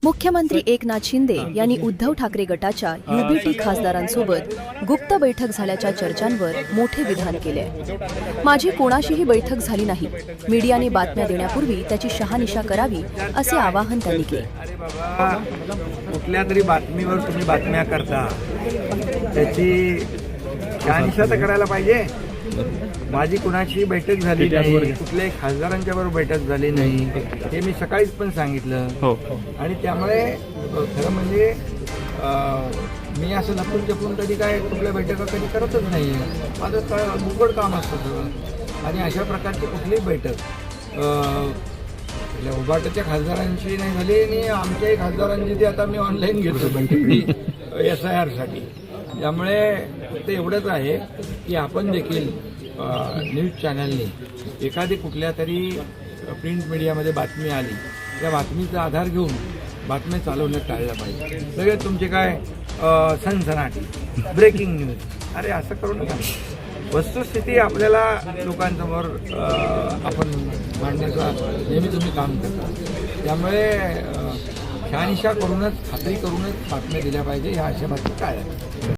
मुख्यमंत्री एकनाथ शिंदे यांनी उद्धव ठाकरे गटाच्या युबीटी खासदारांसोबत गुप्त बैठक झाल्याच्या चर्चांवर मोठे विधान केले. माझी कोणाशीही बैठक झाली नाही. मीडियाने बातम्या देण्यापूर्वी त्याची शहानिशा करावी असे आवाहन त्यांनी केले. कुठल्या तरी बातमीवर तुम्ही बातम्या करता, त्याची शहानिशा तर करायला पाहिजे. माझी कुणाची बैठक झाली नाही, कुठल्याही खासदारांच्या बरोबर बैठक झाली नाही, हे मी सकाळीच पण सांगितलं. आणि त्यामुळे खरं म्हणजे मी असं लपून चपून कधी काय कुठल्या बैठका कधी करतच नाही. माझं उघड काम असतं सगळं. आणि अशा प्रकारची कुठलीही बैठक उभाटाच्या खासदारांची नाही झाली आणि आमच्याही खासदारांची ती आता मी ऑनलाईन घेतो बैठक SIR साठी. त्यामुळे फक्त एवढंच आहे की आपण देखील न्यूज चॅनलने एखादी कुठल्या तरी प्रिंट मीडियामध्ये बातमी आली, त्या बातमीचा आधार घेऊन बातम्या चालवणं टाळलं पाहिजे. सगळे तुमचे काय सनसनाटी ब्रेकिंग न्यूज, अरे असं करू नका. वस्तुस्थिती आपल्याला लोकांसमोर आपण मांडण्याचं नेहमी तुम्ही काम करता. त्यामुळे शहानिशा करूनच, खात्री करूनच बातम्या दिल्या पाहिजे. ह्या अशा बातम्या काय आहेत.